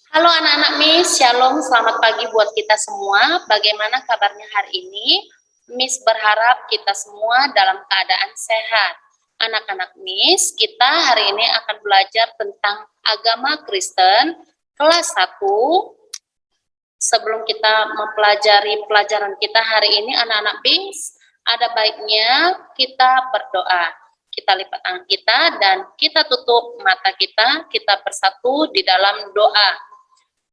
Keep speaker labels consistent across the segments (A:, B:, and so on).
A: Halo anak-anak Miss, Shalom, selamat pagi buat kita semua. Bagaimana kabarnya hari ini? Miss berharap kita semua dalam keadaan sehat. Anak-anak Miss, kita hari ini akan belajar tentang agama Kristen kelas 1. Sebelum kita mempelajari pelajaran kita hari ini, anak-anak Miss, ada baiknya kita berdoa. Kita lipat tangan kita dan kita tutup mata kita bersatu di dalam doa.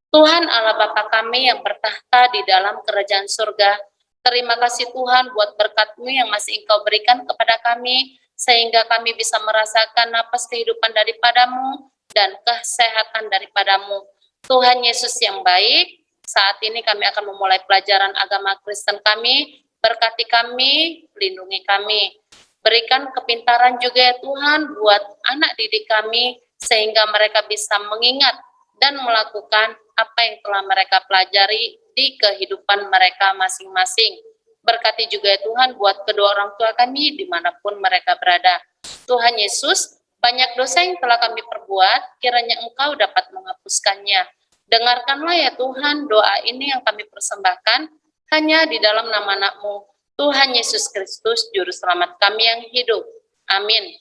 A: Tuhan Allah Bapa kami yang bertahta di dalam kerajaan surga, terima kasih Tuhan buat berkat-Mu yang masih Engkau berikan kepada kami, sehingga kami bisa merasakan napas kehidupan daripada-Mu dan kesehatan daripada-Mu. Tuhan Yesus yang baik, saat ini kami akan memulai pelajaran agama Kristen kami, berkati kami, lindungi kami. Berikan kepintaran juga ya Tuhan buat anak didik kami, sehingga mereka bisa mengingat dan melakukan apa yang telah mereka pelajari di kehidupan mereka masing-masing. Berkati juga ya Tuhan buat kedua orang tua kami dimanapun mereka berada. Tuhan Yesus, banyak dosa yang telah kami perbuat, kiranya Engkau dapat menghapuskannya. Dengarkanlah ya Tuhan doa ini yang kami persembahkan hanya di dalam nama anak-Mu, Tuhan Yesus Kristus, Juru Selamat kami yang hidup. Amin.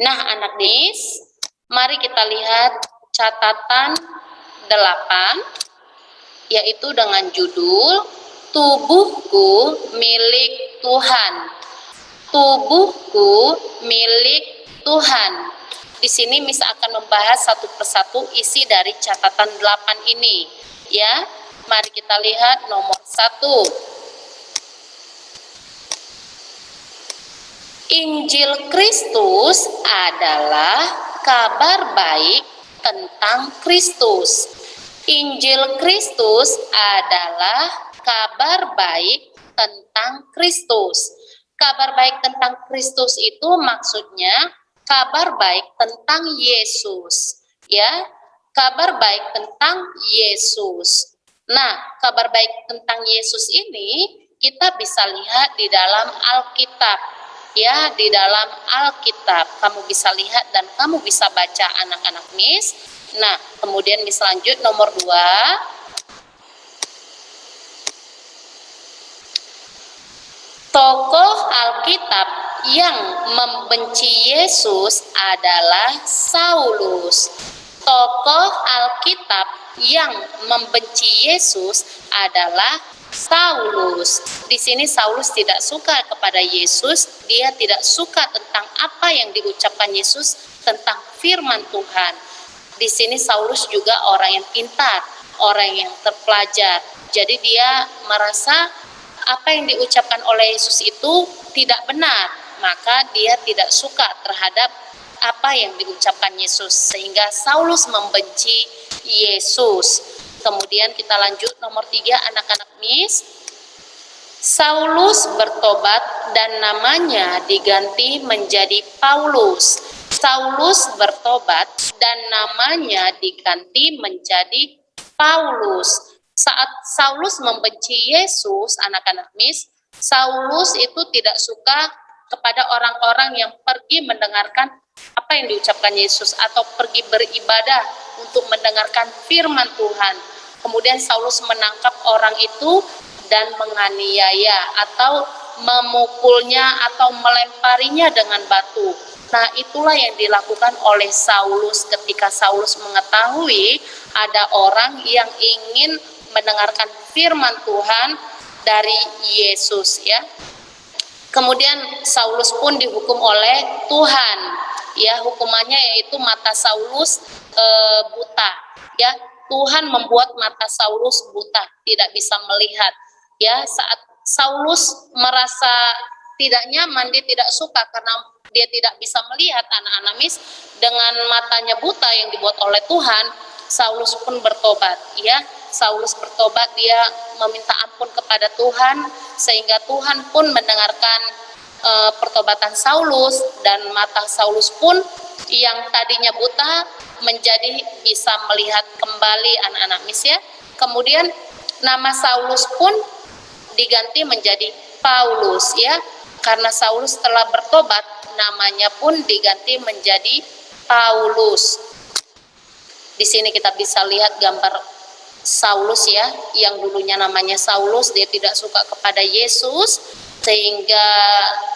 A: Nah anak Nis, mari kita lihat catatan 8, yaitu dengan judul Tubuhku milik Tuhan. Tubuhku milik Tuhan. Di sini Miss akan membahas satu persatu isi dari catatan 8 ini. Ya, mari kita lihat nomor 1. Injil Kristus adalah kabar baik tentang Kristus. Injil Kristus adalah kabar baik tentang Kristus. Kabar baik tentang Kristus itu maksudnya kabar baik tentang Yesus. Ya, kabar baik tentang Yesus. Nah, kabar baik tentang Yesus ini kita bisa lihat di dalam Alkitab. Ya, di dalam Alkitab kamu bisa lihat dan kamu bisa baca anak-anak Miss. Nah, kemudian Miss lanjut nomor 2. Tokoh Alkitab yang membenci Yesus adalah Saulus. Tokoh Alkitab yang membenci Yesus adalah Saulus. Di sini Saulus tidak suka kepada Yesus, dia tidak suka tentang apa yang diucapkan Yesus tentang firman Tuhan. Di sini Saulus juga orang yang pintar, orang yang terpelajar. Jadi dia merasa apa yang diucapkan oleh Yesus itu tidak benar, maka dia tidak suka terhadap apa yang diucapkan Yesus, sehingga Saulus membenci Yesus. Kemudian kita lanjut nomor 3 anak-anak Miss. Saulus bertobat dan namanya diganti menjadi Paulus. Saulus bertobat dan namanya diganti menjadi Paulus. Saat Saulus membenci Yesus, anak-anak Miss, Saulus itu tidak suka kepada orang-orang yang pergi mendengarkan apa yang diucapkan Yesus atau pergi beribadah untuk mendengarkan firman Tuhan. Kemudian Saulus menangkap orang itu dan menganiaya atau memukulnya atau melemparinya dengan batu. Nah, itulah yang dilakukan oleh Saulus ketika Saulus mengetahui ada orang yang ingin mendengarkan firman Tuhan dari Yesus, ya. Kemudian Saulus pun dihukum oleh Tuhan. Ya, hukumannya yaitu mata Saulus buta, ya. Tuhan membuat mata Saulus buta, tidak bisa melihat. Ya, saat Saulus merasa tidak nyaman, dia tidak suka karena dia tidak bisa melihat anak-anak Miss dengan matanya buta yang dibuat oleh Tuhan. Saulus pun bertobat, ya. Saulus bertobat, dia meminta ampun kepada Tuhan, sehingga Tuhan pun mendengarkan pertobatan Saulus, dan mata Saulus pun yang tadinya buta menjadi bisa melihat kembali anak-anak Miss, ya. Kemudian nama Saulus pun diganti menjadi Paulus, ya. Karena Saulus telah bertobat, namanya pun diganti menjadi Paulus. Di sini kita bisa lihat gambar Saulus ya, yang dulunya namanya Saulus, dia tidak suka kepada Yesus sehingga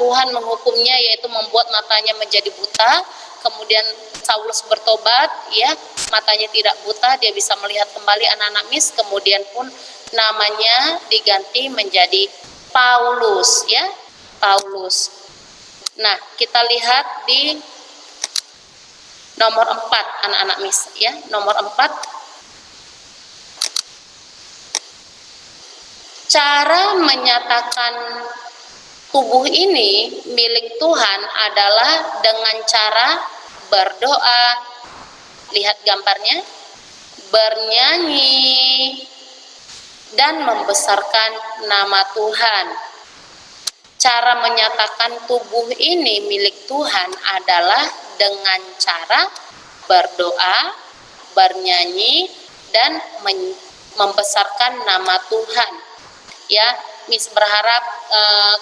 A: Tuhan menghukumnya, yaitu membuat matanya menjadi buta. Kemudian Saulus bertobat ya, matanya tidak buta, dia bisa melihat kembali anak-anak mis. Kemudian pun namanya diganti menjadi Paulus ya, Paulus. Nah, kita lihat di nomor 4 anak-anak mis ya, nomor 4. Cara menyatakan tubuh ini milik Tuhan adalah dengan cara berdoa. Lihat gambarnya, bernyanyi dan membesarkan nama Tuhan. Cara menyatakan tubuh ini milik Tuhan adalah dengan cara berdoa, bernyanyi, dan membesarkan nama Tuhan. Ya, Miss berharap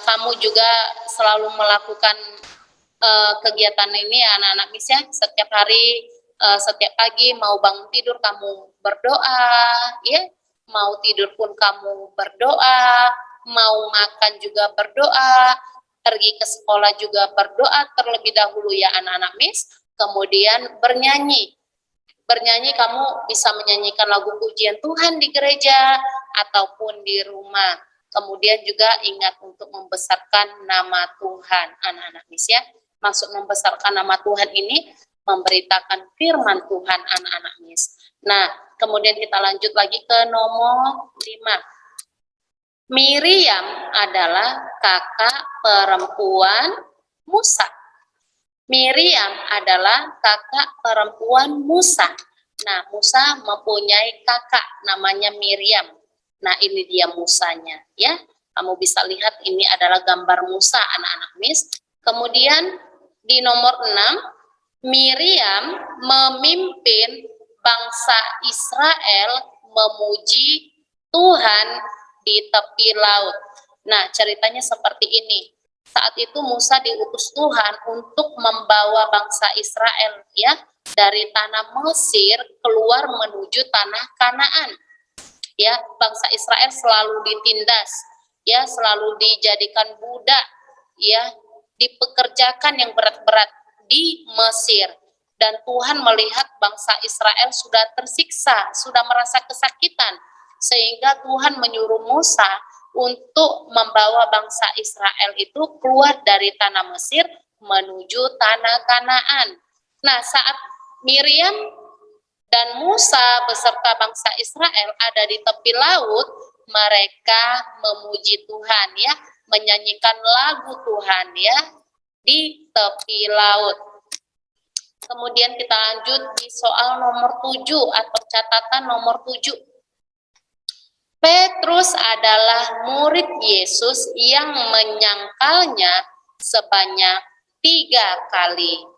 A: kamu juga selalu melakukan kegiatan ini ya anak-anak Miss ya. Setiap hari, setiap pagi mau bangun tidur kamu berdoa ya. Mau tidur pun kamu berdoa, mau makan juga berdoa, pergi ke sekolah juga berdoa terlebih dahulu ya anak-anak Miss. Kemudian bernyanyi. Bernyanyi kamu bisa menyanyikan lagu pujian Tuhan di gereja ataupun di rumah. Kemudian juga ingat untuk membesarkan nama Tuhan anak-anak mis ya. Maksud membesarkan nama Tuhan ini memberitakan firman Tuhan anak-anak mis. Nah, kemudian kita lanjut lagi ke nomor 5. Miriam adalah kakak perempuan Musa. Miriam adalah kakak perempuan Musa. Nah, Musa mempunyai kakak namanya Miriam. Nah, ini dia Musanya ya. Kamu bisa lihat ini adalah gambar Musa anak-anak mis. Kemudian di nomor 6, Miriam memimpin bangsa Israel memuji Tuhan di tepi laut. Nah, ceritanya seperti ini. Saat itu Musa diutus Tuhan untuk membawa bangsa Israel ya dari tanah Mesir keluar menuju tanah Kanaan. Ya, bangsa Israel selalu ditindas, ya, selalu dijadikan budak, ya, dipekerjakan yang berat-berat di Mesir. Dan Tuhan melihat bangsa Israel sudah tersiksa, sudah merasa kesakitan, sehingga Tuhan menyuruh Musa untuk membawa bangsa Israel itu keluar dari tanah Mesir menuju tanah Kanaan. Nah, saat Miriam dan Musa beserta bangsa Israel ada di tepi laut, mereka memuji Tuhan ya, menyanyikan lagu Tuhan ya di tepi laut. Kemudian kita lanjut di soal nomor 7 atau catatan nomor 7. Petrus adalah murid Yesus yang menyangkalnya sebanyak 3 kali.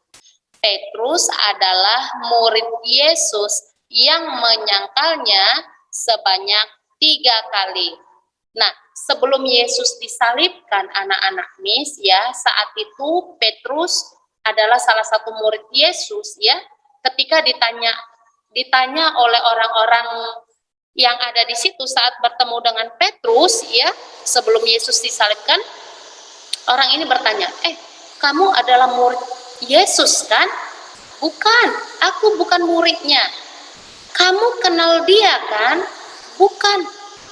A: Petrus adalah murid Yesus yang menyangkalnya sebanyak 3 kali. Nah, sebelum Yesus disalibkan anak-anak mis ya, saat itu Petrus adalah salah satu murid Yesus ya. Ketika ditanya oleh orang-orang yang ada di situ saat bertemu dengan Petrus ya, sebelum Yesus disalibkan, orang ini bertanya, kamu adalah murid Yesus kan? Bukan, aku bukan muridnya. Kamu kenal dia kan? Bukan,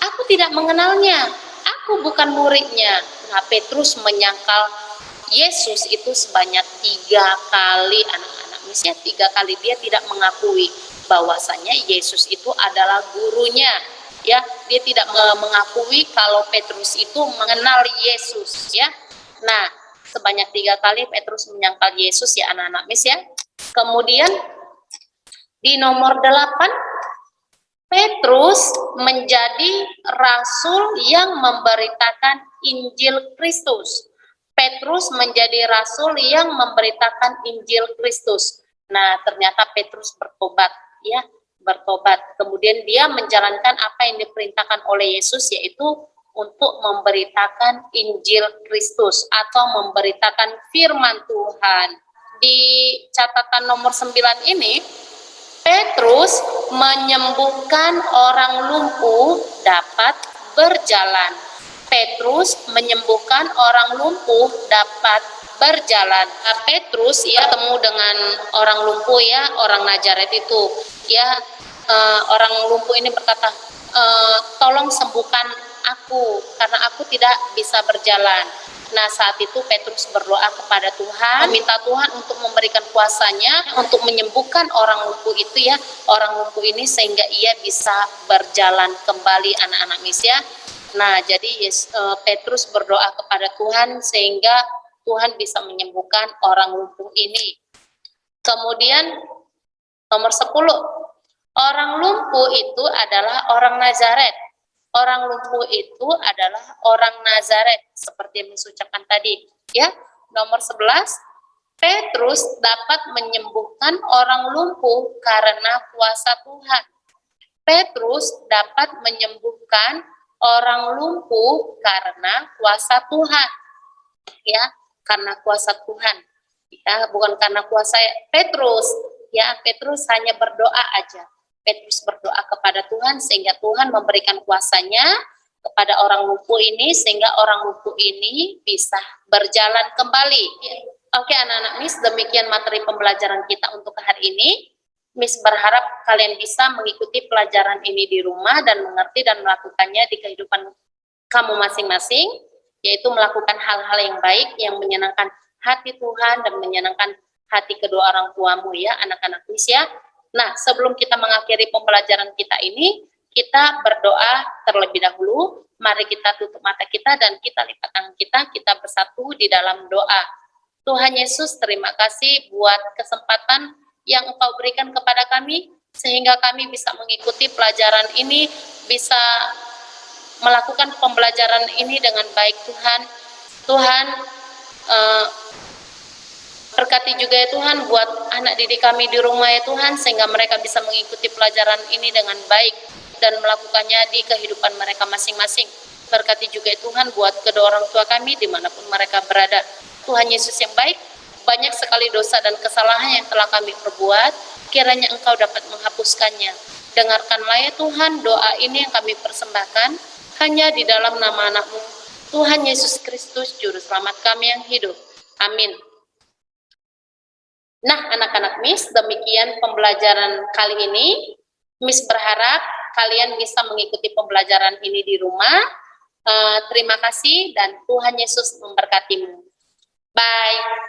A: aku tidak mengenalnya. Aku bukan muridnya. Nah, Petrus menyangkal Yesus itu sebanyak 3 kali anak-anak. Misalnya 3 kali dia tidak mengakui bahwasanya Yesus itu adalah gurunya. Ya, dia tidak mengakui kalau Petrus itu mengenal Yesus ya. Nah, sebanyak 3 kali Petrus menyangkal Yesus ya anak-anak mis ya. Kemudian di nomor 8, Petrus menjadi rasul yang memberitakan Injil Kristus. Petrus menjadi rasul yang memberitakan Injil Kristus. Nah, ternyata Petrus bertobat ya, bertobat. Kemudian dia menjalankan apa yang diperintahkan oleh Yesus, yaitu untuk memberitakan Injil Kristus atau memberitakan firman Tuhan. Di catatan nomor 9 ini, Petrus menyembuhkan orang lumpuh dapat berjalan. Petrus menyembuhkan orang lumpuh dapat berjalan. Petrus ya ketemu dengan orang lumpuh ya, orang Nazaret itu. Ya, orang lumpuh ini berkata, tolong sembuhkan aku karena aku tidak bisa berjalan. Nah, saat itu Petrus berdoa kepada Tuhan, meminta Tuhan untuk memberikan kuasanya untuk menyembuhkan orang lumpuh itu ya, orang lumpuh ini sehingga ia bisa berjalan kembali, anak-anak mis ya. Nah, jadi Petrus berdoa kepada Tuhan sehingga Tuhan bisa menyembuhkan orang lumpuh ini. Kemudian nomor 10, orang lumpuh itu adalah orang Nazaret. Orang lumpuh itu adalah orang Nazaret, seperti yang disucapkan tadi. Ya, nomor 11, Petrus dapat menyembuhkan orang lumpuh karena kuasa Tuhan. Petrus dapat menyembuhkan orang lumpuh karena kuasa Tuhan. Ya, karena kuasa Tuhan. Ya, bukan karena kuasa Petrus. Ya, Petrus hanya berdoa aja. Petrus berdoa kepada Tuhan sehingga Tuhan memberikan kuasanya kepada orang lumpuh ini sehingga orang lumpuh ini bisa berjalan kembali. Oke anak-anak Miss, demikian materi pembelajaran kita untuk hari ini. Miss berharap kalian bisa mengikuti pelajaran ini di rumah dan mengerti dan melakukannya di kehidupan kamu masing-masing, yaitu melakukan hal-hal yang baik yang menyenangkan hati Tuhan dan menyenangkan hati kedua orang tuamu ya anak-anak Miss ya. Nah, sebelum kita mengakhiri pembelajaran kita ini, kita berdoa terlebih dahulu. Mari kita tutup mata kita dan kita lipat tangan kita bersatu di dalam doa. Tuhan Yesus, terima kasih buat kesempatan yang Engkau berikan kepada kami, sehingga kami bisa mengikuti pelajaran ini, bisa melakukan pembelajaran ini dengan baik Tuhan. Tuhan, berkati juga ya Tuhan buat anak didik kami di rumah ya Tuhan, sehingga mereka bisa mengikuti pelajaran ini dengan baik dan melakukannya di kehidupan mereka masing-masing. Berkati juga ya Tuhan buat kedua orang tua kami dimanapun mereka berada. Tuhan Yesus yang baik, banyak sekali dosa dan kesalahan yang telah kami perbuat, kiranya Engkau dapat menghapuskannya. Dengarkanlah ya Tuhan doa ini yang kami persembahkan hanya di dalam nama anak-Mu, Tuhan Yesus Kristus, Juru Selamat kami yang hidup. Amin. Nah, anak-anak Miss, demikian pembelajaran kali ini. Miss berharap kalian bisa mengikuti pembelajaran ini di rumah. Terima kasih dan Tuhan Yesus memberkatimu. Bye.